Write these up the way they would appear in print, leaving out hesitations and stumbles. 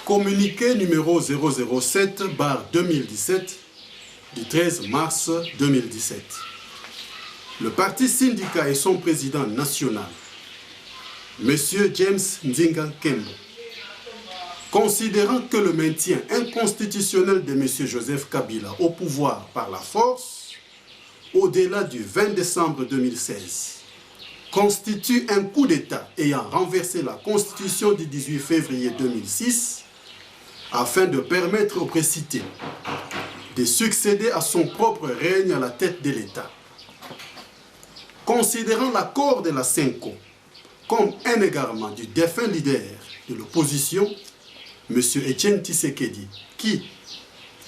Communiqué numéro 007/2017 du 13 mars 2017. Le parti syndicat et son président national, M. James Nzinga Kembo, considérant que le maintien inconstitutionnel de M. Joseph Kabila au pouvoir par la force, au-delà du 20 décembre 2016, constitue un coup d'État ayant renversé la Constitution du 18 février 2006 afin de permettre au précité de succéder à son propre règne à la tête de l'État. Considérant l'accord de la CENCO comme un égarement du défunt leader de l'opposition, M. Etienne Tshisekedi, qui,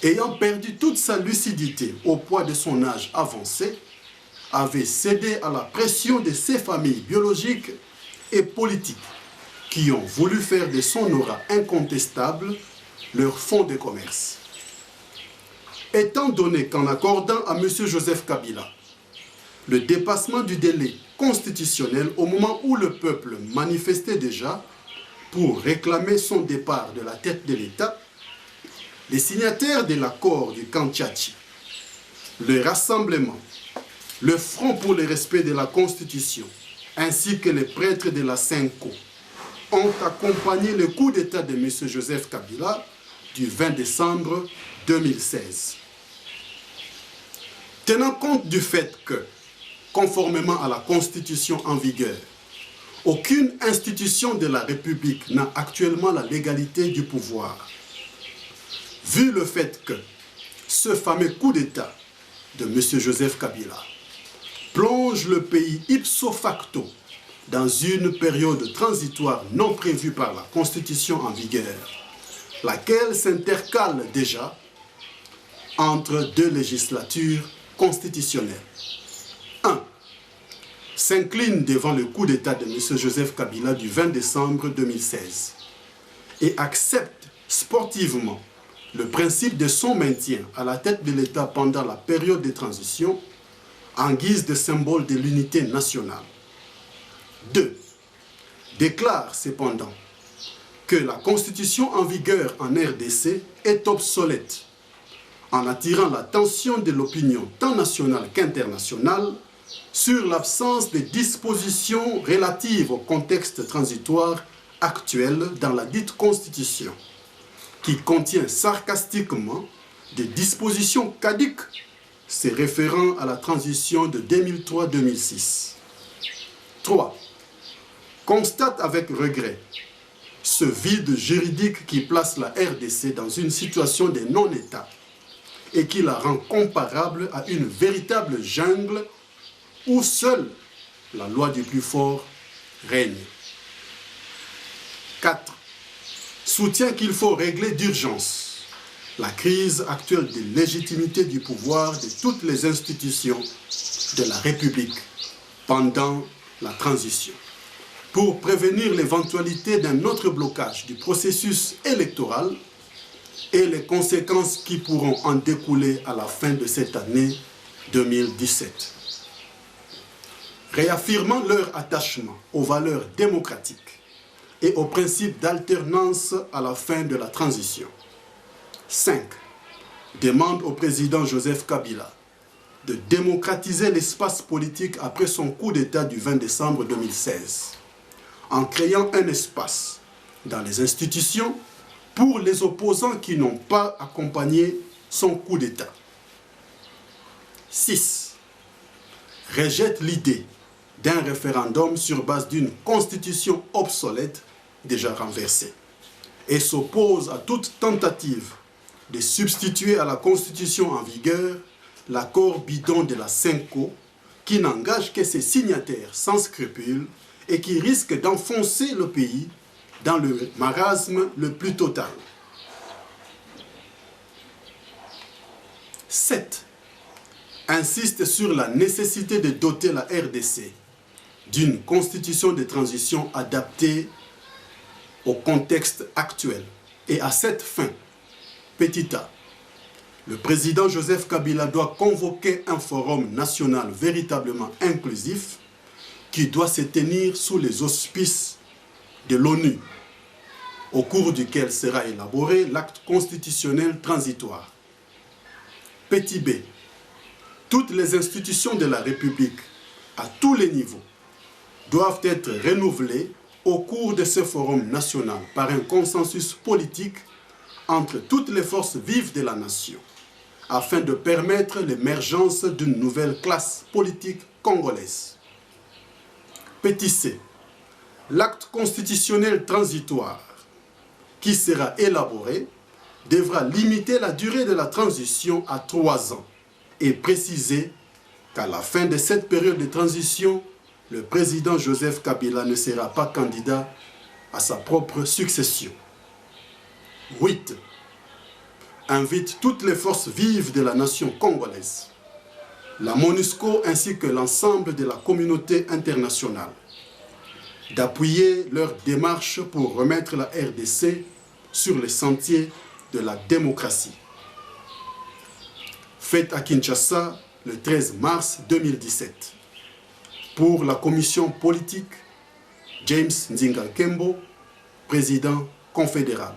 ayant perdu toute sa lucidité au poids de son âge avancé, avait cédé à la pression de ses familles biologiques et politiques qui ont voulu faire de son aura incontestable leur fonds de commerce. Étant donné qu'en accordant à M. Joseph Kabila le dépassement du délai constitutionnel au moment où le peuple manifestait déjà pour réclamer son départ de la tête de l'État, les signataires de l'accord du Kantiachi, le rassemblement, le Front pour le respect de la Constitution, ainsi que les prêtres de la CENCO, ont accompagné le coup d'État de M. Joseph Kabila du 20 décembre 2016. Tenant compte du fait que, conformément à la Constitution en vigueur, aucune institution de la République n'a actuellement la légalité du pouvoir. Vu le fait que ce fameux coup d'État de M. Joseph Kabila plonge le pays ipso facto dans une période transitoire non prévue par la Constitution en vigueur, laquelle s'intercale déjà entre deux législatures constitutionnelles. 1. S'incline devant le coup d'État de M. Joseph Kabila du 20 décembre 2016 et accepte sportivement le principe de son maintien à la tête de l'État pendant la période de transition en guise de symbole de l'unité nationale. 2. Déclare cependant que la Constitution en vigueur en RDC est obsolète en attirant l'attention de l'opinion tant nationale qu'internationale sur l'absence de dispositions relatives au contexte transitoire actuel dans la dite Constitution, qui contient sarcastiquement des dispositions caduques se référant à la transition de 2003-2006. 3. Constate avec regret ce vide juridique qui place la RDC dans une situation de non-État et qui la rend comparable à une véritable jungle où seule la loi du plus fort règne. 4. Soutient qu'il faut régler d'urgence la crise actuelle de légitimité du pouvoir de toutes les institutions de la République pendant la transition, pour prévenir l'éventualité d'un autre blocage du processus électoral et les conséquences qui pourront en découler à la fin de cette année 2017. Réaffirmant leur attachement aux valeurs démocratiques et au principe d'alternance à la fin de la transition. 5. Demande au président Joseph Kabila de démocratiser l'espace politique après son coup d'État du 20 décembre 2016, en créant un espace dans les institutions pour les opposants qui n'ont pas accompagné son coup d'État. 6. Rejette l'idée d'un référendum sur base d'une constitution obsolète déjà renversée et s'oppose à toute tentative de substituer à la constitution en vigueur l'accord bidon de la CENCO qui n'engage que ses signataires sans scrupules et qui risque d'enfoncer le pays dans le marasme le plus total. 7. Insiste sur la nécessité de doter la RDC d'une constitution de transition adaptée au contexte actuel. Et à cette fin, petit a, le président Joseph Kabila doit convoquer un forum national véritablement inclusif qui doit se tenir sous les auspices de l'ONU, au cours duquel sera élaboré l'acte constitutionnel transitoire. Petit b. Toutes les institutions de la République, à tous les niveaux, doivent être renouvelées au cours de ce forum national par un consensus politique entre toutes les forces vives de la nation, afin de permettre l'émergence d'une nouvelle classe politique congolaise. Petit c. L'acte constitutionnel transitoire qui sera élaboré devra limiter la durée de la transition à 3 ans et préciser qu'à la fin de cette période de transition, le président Joseph Kabila ne sera pas candidat à sa propre succession. 8. Invite toutes les forces vives de la nation congolaise, la MONUSCO ainsi que l'ensemble de la communauté internationale, d'appuyer leur démarche pour remettre la RDC sur les sentiers de la démocratie. Faite à Kinshasa le 13 mars 2017. Pour la commission politique, James Nzinga Kembo, président confédéral.